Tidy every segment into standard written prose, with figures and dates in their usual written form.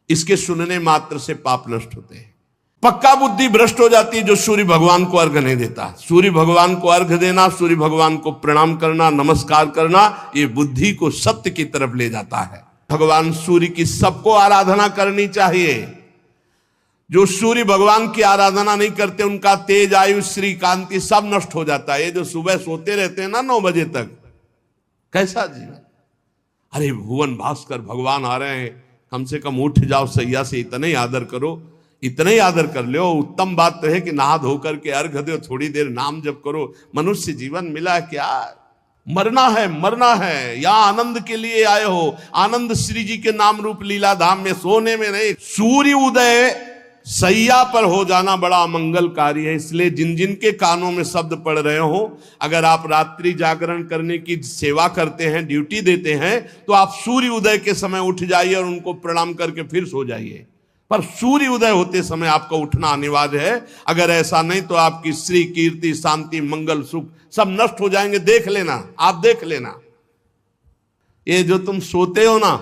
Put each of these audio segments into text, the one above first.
इसके सुनने मात्र से पाप नष्ट होते हैं। पक्का बुद्धि भ्रष्ट हो जाती है जो सूर्य भगवान को अर्घ नहीं देता। सूर्य भगवान को अर्घ देना, सूर्य भगवान को प्रणाम करना, नमस्कार करना, ये बुद्धि को सत्य की तरफ ले जाता है। भगवान सूर्य की सबको आराधना करनी चाहिए। जो सूर्य भगवान की आराधना नहीं करते उनका तेज, आयु, श्री, कांति सब नष्ट हो जाता है। ये जो सुबह सोते रहते हैं ना 9 बजे तक, कैसा जीवन। अरे भुवन भास्कर भगवान आ रहे हैं, कम से कम उठ जाओ सैया से, इतना ही आदर करो, इतना ही आदर कर लो। उत्तम बात तो है कि नहा धो करके अर्घ दो, थोड़ी देर नाम जप करो। मनुष्य जीवन मिला क्या? मरना है, मरना है। या आनंद के लिए आए हो, आनंद श्री जी के नाम रूप लीला धाम में, सोने में नहीं। सूर्य उदय सैया पर हो जाना बड़ा अमंगलकारी है। इसलिए जिन जिन के कानों में शब्द पड़ रहे हो, अगर आप रात्रि जागरण करने की सेवा करते हैं, ड्यूटी देते हैं, तो आप सूर्य उदय के समय उठ जाइए और उनको प्रणाम करके फिर सो जाइए। पर सूर्य उदय होते समय आपका उठना अनिवार्य है। अगर ऐसा नहीं तो आपकी श्री, कीर्ति, शांति, मंगल, सुख सब नष्ट हो जाएंगे। देख लेना, आप देख लेना। ये जो तुम सोते हो ना,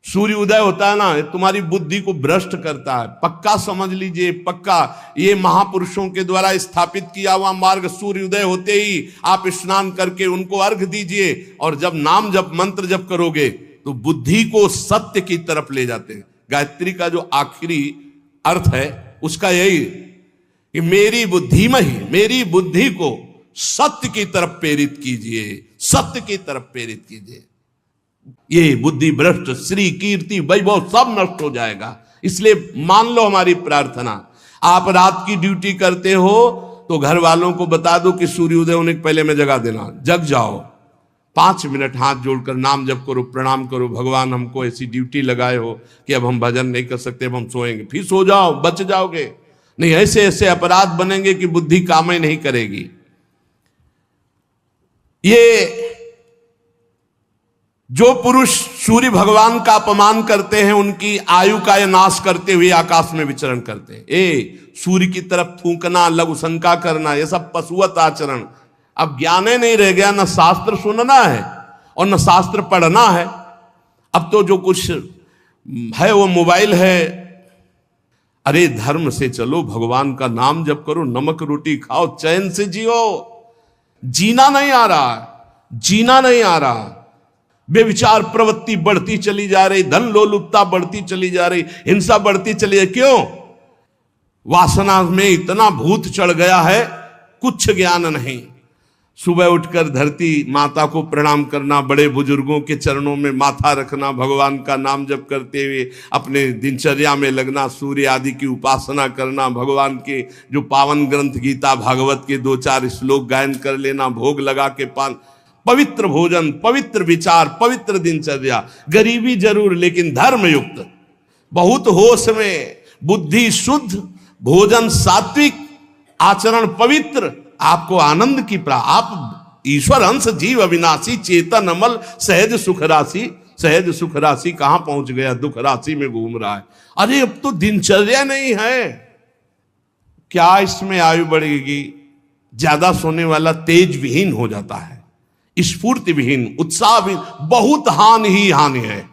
सूर्य उदय होता है ना, तुम्हारी बुद्धि को भ्रष्ट करता है। पक्का समझ लीजिए, पक्का। ये महापुरुषों के द्वारा स्थापित किया हुआ मार्ग। सूर्य उदय होते ही आप स्नान करके उनको अर्घ दीजिए, और जब नाम जप, मंत्र जप करोगे तो बुद्धि को सत्य की तरफ ले जाते हैं। गायत्री का जो आखिरी अर्थ है उसका यही कि मेरी बुद्धिमहि, मेरी बुद्धि को सत्य की तरफ प्रेरित कीजिए, सत्य की तरफ प्रेरित कीजिए। ये बुद्धि भ्रष्ट, श्री, कीर्ति, वैभव सब नष्ट हो जाएगा। इसलिए मान लो हमारी प्रार्थना, आप रात की ड्यूटी करते हो तो घर वालों को बता दो कि सूर्योदय होने के पहले में जगा देना। जग जाओ, 5 मिनट हाथ जोड़कर नाम जप करो, प्रणाम करो। भगवान हमको ऐसी ड्यूटी लगाए हो कि अब हम भजन नहीं कर सकते, अब हम सोएंगे। फिर सो जाओ, बच जाओगे। नहीं ऐसे ऐसे अपराध बनेंगे कि बुद्धि काम ही नहीं करेगी। ये जो पुरुष सूर्य भगवान का अपमान करते हैं, उनकी आयु का नाश करते हुए आकाश में विचरण करते हैं। सूर्य की तरफ थूकना, लघु शंका करना, ये सब पशुवत आचरण। अब ज्ञान ही नहीं रह गया, न शास्त्र सुनना है और न शास्त्र पढ़ना है। अब तो जो कुछ है वो मोबाइल है। अरे धर्म से चलो, भगवान का नाम जप करो, नमक रोटी खाओ, चैन से जियो। जीना नहीं आ रहा, जीना नहीं आ रहा। बेविचार प्रवृत्ति बढ़ती चली जा रही, धन लोलुपता बढ़ती चली जा रही, हिंसा बढ़ती चली है। क्यों? वासना में इतना भूत चढ़ गया है, कुछ ज्ञान नहीं। सुबह उठकर धरती माता को प्रणाम करना, बड़े बुजुर्गों के चरणों में माथा रखना, भगवान का नाम जप करते हुए अपने दिनचर्या में लगना, सूर्य आदि की उपासना करना, भगवान के जो पावन ग्रंथ गीता भागवत के 2-4 श्लोक गायन कर लेना, भोग लगा के पवित्र भोजन, पवित्र विचार, पवित्र दिनचर्या। गरीबी जरूर, लेकिन धर्म युक्त, बहुत होश में, बुद्धि शुद्ध, भोजन सात्विक, आचरण पवित्र। आपको आनंद की आप ईश्वर अंश, जीव अविनाशी, चेतन अमल, सहज सुख राशि। सहज सुख राशि कहां पहुंच गया? दुख राशि में घूम रहा है। अरे अब तो दिनचर्या नहीं है। क्या इसमें आयु बढ़ेगी? ज्यादा सोने वाला तेज विहीन हो जाता है, स्फूर्ति विहीन, उत्साह विहीन, बहुत हानि ही हानि है।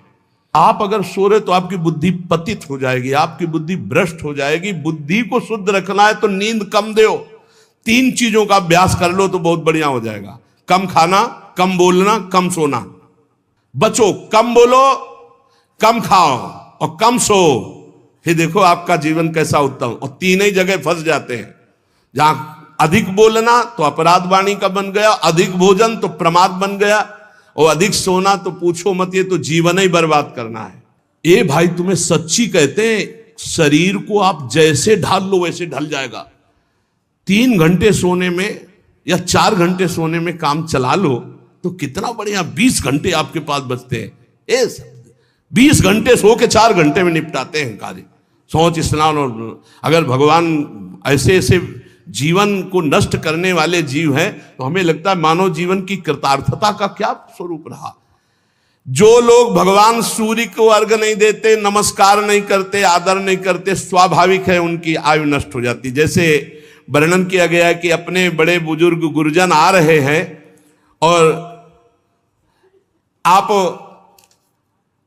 आप अगर सो रहे तो आपकी बुद्धि पतित हो जाएगी, आपकी बुद्धि भ्रष्ट हो जाएगी। बुद्धि को शुद्ध रखना है तो नींद कम दो। 3 चीजों का अभ्यास कर लो तो बहुत बढ़िया हो जाएगा। कम खाना, कम बोलना, कम सोना। बचो, कम बोलो, कम खाओ और कम सो। फिर देखो आपका जीवन कैसा उत्तम। और 3 ही जगह फंस जाते हैं। जहां अधिक बोलना तो अपराध वाणी का बन गया, अधिक भोजन तो प्रमाद बन गया, और अधिक सोना तो पूछो मत, ये तो जीवन ही बर्बाद करना है। ये भाई तुम्हें सच्ची कहते हैं, शरीर को आप जैसे ढाल लो वैसे ढल जाएगा। 3 घंटे सोने में या 4 घंटे सोने में काम चला लो तो कितना बढ़िया। 20 घंटे आपके पास बचते हैं। 20 घंटे सो के 4 घंटे में निपटाते हैं कार्य, सोच स्नान। और अगर भगवान ऐसे ऐसे जीवन को नष्ट करने वाले जीव हैं तो हमें लगता है मानव जीवन की कृतार्थता का क्या स्वरूप रहा। जो लोग भगवान सूर्य को अर्घ नहीं देते, नमस्कार नहीं करते, आदर नहीं करते, स्वाभाविक है उनकी आयु नष्ट हो जाती। जैसे वर्णन किया गया है कि अपने बड़े बुजुर्ग गुरुजन आ रहे हैं और आप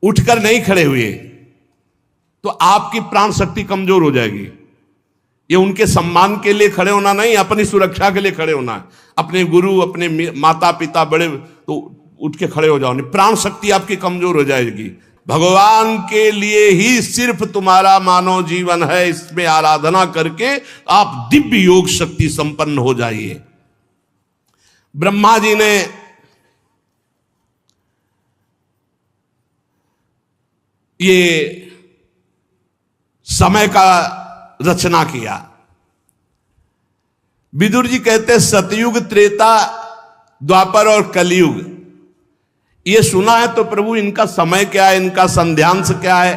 उठकर नहीं खड़े हुए, तो आपकी प्राण शक्ति कमजोर हो जाएगी। ये उनके सम्मान के लिए खड़े होना नहीं, अपनी सुरक्षा के लिए खड़े होना है। अपने गुरु, अपने माता पिता बड़े, तो उठ के खड़े हो जाओ, नहीं प्राण शक्ति आपकी कमजोर हो जाएगी। भगवान के लिए ही सिर्फ तुम्हारा मानव जीवन है, इसमें आराधना करके आप दिव्य योग शक्ति संपन्न हो जाइए। ब्रह्मा जी ने ये समय का रचना किया। विदुर जी कहते सतयुग, त्रेता, द्वापर और कलयुग, ये सुना है तो प्रभु इनका समय क्या है, इनका संध्यांश क्या है?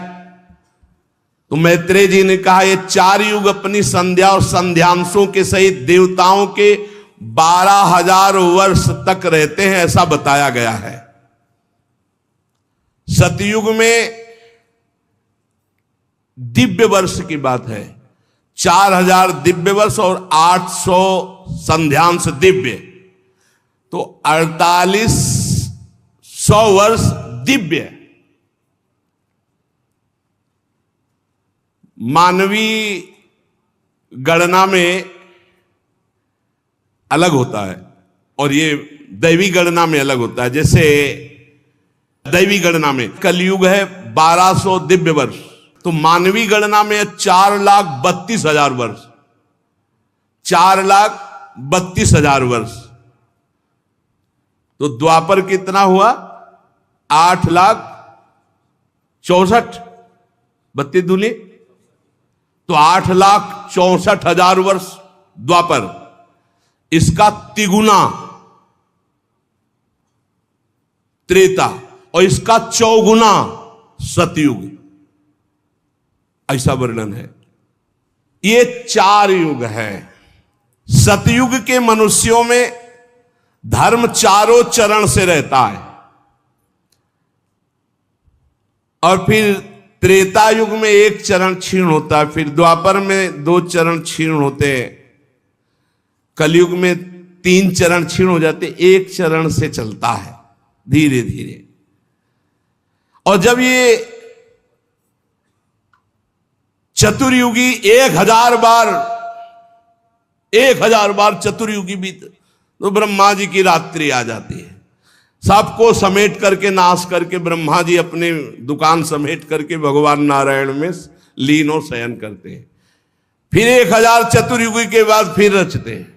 तो मैत्रेय जी ने कहा ये 4 युग अपनी संध्या और संध्यांशों के सहित देवताओं के 12,000 वर्ष तक रहते हैं, ऐसा बताया गया है। सतयुग में दिव्य वर्ष की बात है, 4,000 दिव्य वर्ष और 800 संध्यांश दिव्य, तो 4800 वर्ष दिव्य। मानवीय गणना में अलग होता है और ये दैवी गणना में अलग होता है। जैसे दैवी गणना में कलयुग है 1200 दिव्य वर्ष, तो मानवीय गणना में 4,32,000 वर्ष, 4,32,000 वर्ष। तो द्वापर कितना हुआ? 8,64,000, 32 दूनी, तो 8,64,000 वर्ष द्वापर। इसका तिगुना त्रेता और इसका चौगुना सतयुग, ऐसा वर्णन है। ये 4 युग है। सतयुग के मनुष्यों में धर्म चारों चरण से रहता है, और फिर त्रेता युग में 1 चरण क्षीण होता है, फिर द्वापर में 2 चरण क्षीण होते हैं, कलयुग में 3 चरण क्षीण हो जाते, 1 चरण से चलता है धीरे धीरे। और जब ये चतुर्युगी 1000 बार चतुर्युगी बीत, तो ब्रह्मा जी की रात्रि आ जाती है। सबको समेट करके, नाश करके ब्रह्मा जी अपने दुकान समेट करके भगवान नारायण में लीन और शयन करते हैं। फिर 1000 चतुर्युगी के बाद फिर रचते हैं।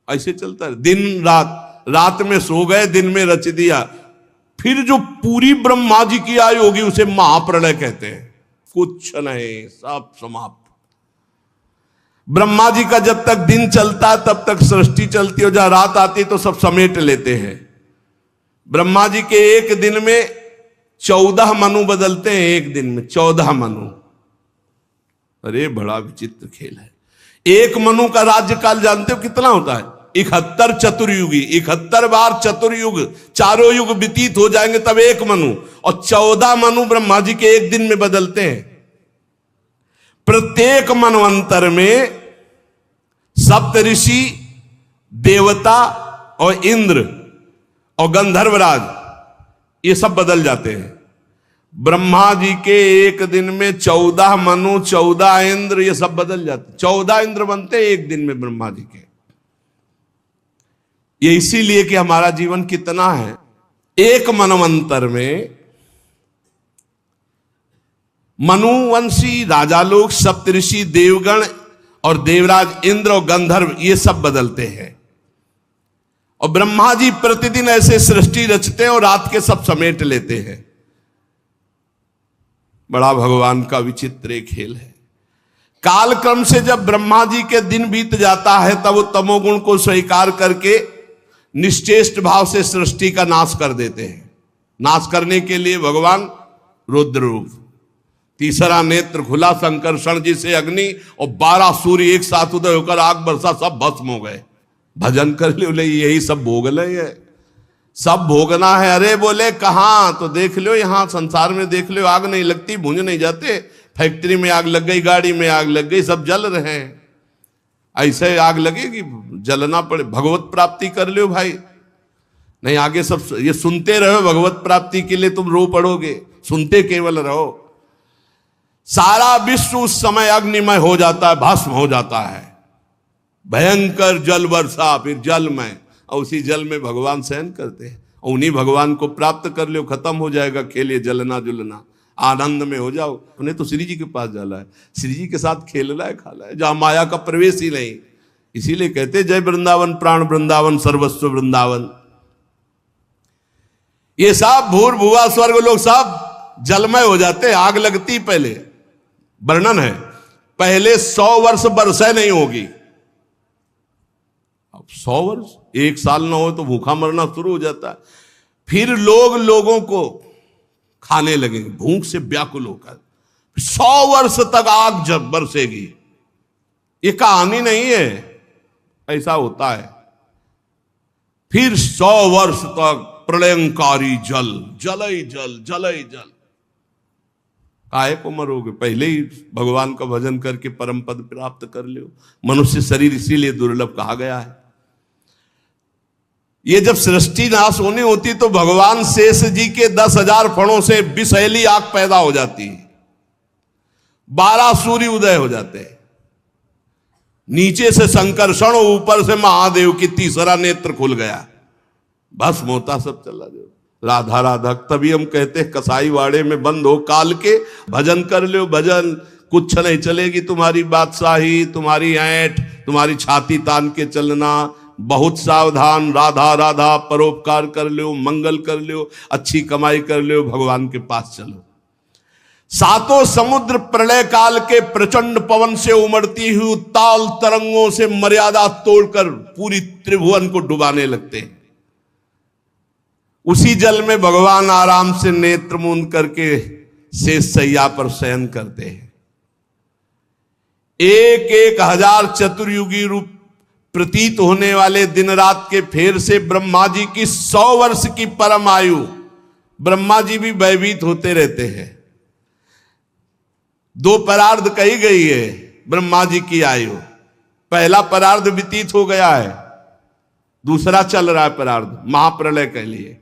ऐसे चलता है दिन रात, रात में सो गए, दिन में रच दिया। फिर जो पूरी ब्रह्मा जी की आयु होगी उसे महाप्रलय कहते हैं। कुछ नहीं, सब समाप्त। ब्रह्मा जी का जब तक दिन चलता है तब तक सृष्टि चलती है, जहां रात आती है तो सब समेट लेते हैं। ब्रह्मा जी के एक दिन में 14 मनु बदलते हैं, एक दिन में 14 मनु। अरे बड़ा विचित्र खेल है। एक मनु का राज्यकाल जानते हो कितना होता है? 71 चतुर्युगी, 71 बार चतुर्युग, चारों युग व्यतीत हो जाएंगे तब एक मनु, और 14 मनु ब्रह्मा जी के एक दिन में बदलते हैं। प्रत्येक मनवंतर में सप्तऋषि, देवता और इंद्र और गंधर्वराज ये सब बदल जाते हैं। ब्रह्मा जी के एक दिन में 14 मनु, 14 इंद्र, ये सब बदल जाते। 14 इंद्र बनते एक दिन में ब्रह्मा जी के। ये इसीलिए कि हमारा जीवन कितना है, एक मनवंतर में मनुवंशी राजा लोग, सप्तऋषि, देवगण और देवराज इंद्र और गंधर्व ये सब बदलते हैं। और ब्रह्मा जी प्रतिदिन ऐसे सृष्टि रचते हैं और रात के सब समेट लेते हैं। बड़ा भगवान का विचित्र खेल है। कालक्रम से जब ब्रह्मा जी के दिन बीत जाता है तब वो तमोगुण को स्वीकार करके निश्चेष्ट भाव से सृष्टि का नाश कर देते हैं। नाश करने के लिए भगवान रुद्र रूप, तीसरा नेत्र खुला, संकर्षण जी से अग्नि और 12 सूर्य एक साथ उदय होकर आग बरसा, सब भस्म हो गए। भजन कर लो, यही सब भोग ले, सब भोगना है। अरे बोले कहां? तो देख लो यहां संसार में देख लो, आग नहीं लगती, भूंज नहीं जाते। फैक्ट्री में आग लग गई, गाड़ी में आग लग गई, सब जल रहे हैं। ऐसे आग लगेगी, जलना पड़े। भगवत प्राप्ति कर लो भाई, नहीं आगे सब ये सुनते रहो। भगवत प्राप्ति के लिए तुम रो पड़ोगे, सुनते केवल रहो। सारा विश्व उस समय अग्निमय हो जाता है, भस्म हो जाता है। भयंकर जल वर्षा, फिर जल में, और उसी जल में भगवान शयन करते हैं। और उन्हीं भगवान को प्राप्त कर लो, खत्म हो जाएगा खेलिए जलना जुलना, आनंद में हो जाओ। उन्हें तो श्री जी के पास जाना है, श्री जी के साथ खेलना है, खाना है, जहां माया का प्रवेश ही नहीं। इसीलिए कहते जय वृंदावन, प्राण वृंदावन, सर्वस्व वृंदावन। ये सब भूर भुआ स्वर्ग लोग सब जलमय हो जाते, आग लगती। पहले वर्णन है, पहले 100 वर्ष बरसाएं नहीं होगी। अब 100 वर्ष, 1 साल ना हो तो भूखा मरना शुरू हो जाता है। फिर लोग लोगों को खाने लगेंगे भूख से व्याकुल होकर। 100 वर्ष तक आग जब बरसेगी। ये कहानी नहीं है, ऐसा होता है। फिर 100 वर्ष तक प्रलयंकारी जल, जलई जल, जलई जल। काहे को मरोगे, पहले ही भगवान का भजन करके परम पद प्राप्त कर लो। मनुष्य शरीर इसीलिए दुर्लभ कहा गया है। ये जब सृष्टि नाश होनी होती तो भगवान शेष जी के 10,000 फणों से विषैली आग पैदा हो जाती, 12 सूर्य उदय हो जाते हैं, नीचे से संकर्षण, ऊपर से महादेव की तीसरा नेत्र खुल गया, भस्म होता सब चला जाओ। राधा राधा, तभी हम कहते हैं कसाई वाड़े में बंद हो काल के, भजन कर लो भजन, कुछ नहीं चलेगी तुम्हारी बादशाही, तुम्हारी ऐंठ, तुम्हारी छाती तान के चलना, बहुत सावधान, राधा राधा, परोपकार कर लो, मंगल कर लो, अच्छी कमाई कर लो, भगवान के पास चलो। 7 समुद्र प्रलय काल के प्रचंड पवन से उमड़ती हुई उत्ताल तरंगों से मर्यादा तोड़कर पूरी त्रिभुवन को डुबाने लगते हैं। उसी जल में भगवान आराम से नेत्र मूंद करके शेष सैया पर शयन करते हैं। 1-1 हजार चतुर्युगी रूप प्रतीत होने वाले दिन रात के फेर से ब्रह्मा जी की 100 वर्ष की परम आयु, ब्रह्मा जी भी भयभीत होते रहते हैं। 2 परार्ध कही गई है ब्रह्मा जी की आयु। पहला परार्ध व्यतीत हो गया है, दूसरा चल रहा है परार्ध, महाप्रलय के लिए।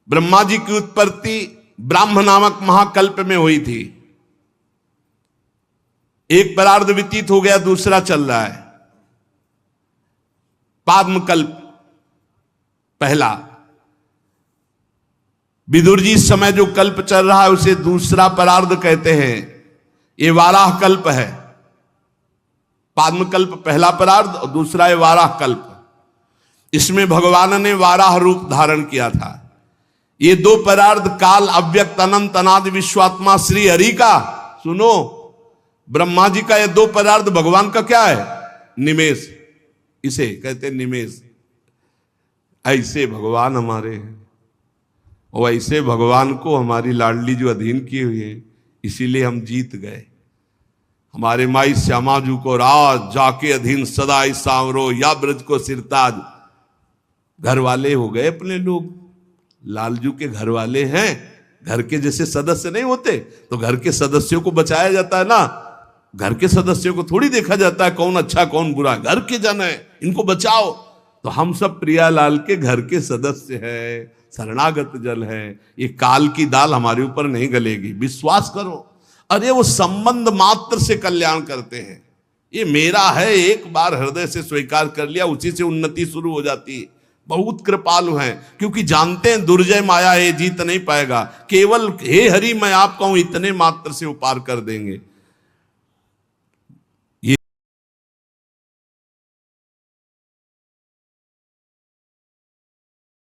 ब्रह्मा जी की उत्पत्ति ब्राह्म नामक महाकल्प में हुई थी। एक परार्ध व्यतीत हो गया, दूसरा चल रहा है। पाद्मकल्प पहला, विदुर जी इस समय जो कल्प चल रहा है उसे दूसरा परार्ध कहते हैं। ये वाराह कल्प है। पाद्मकल्प पहला परार्ध और दूसरा है वाराह कल्प। इसमें भगवान ने वाराह रूप धारण किया था। ये 2 परार्ध काल, अव्यक्त, अनंत, अनादि, विश्वात्मा श्री हरि का, सुनो, ब्रह्मा जी का ये 2 परार्ध भगवान का क्या है? निमेष, इसे कहते हैं निमेष। ऐसे भगवान हमारे हैं और ऐसे भगवान को हमारी लाडली जो अधीन की हुई है, इसीलिए हम जीत गए। हमारे माई श्यामा जू को राज जाके अधीन सदा इस सांवरो, या ब्रज को सिरताज। घर वाले हो गए अपने लोग, लालजू के घर वाले हैं। घर के जैसे सदस्य नहीं होते तो घर के सदस्यों को बचाया जाता है ना। घर के सदस्यों को थोड़ी देखा जाता है कौन अच्छा कौन बुरा, घर के जन है, इनको बचाओ। तो हम सब प्रियालाल के घर के सदस्य हैं, शरणागत जल है। ये काल की दाल हमारे ऊपर नहीं गलेगी, विश्वास करो। अरे वो संबंध मात्र से कल्याण करते हैं। ये मेरा है, एक बार हृदय से स्वीकार कर लिया, उसी से उन्नति शुरू हो जाती है। बहुत कृपालु हैं, क्योंकि जानते हैं दुर्जय माया है, जीत नहीं पाएगा। केवल हे हरि मैं आपका हूं, इतने मात्र से वो पार कर देंगे।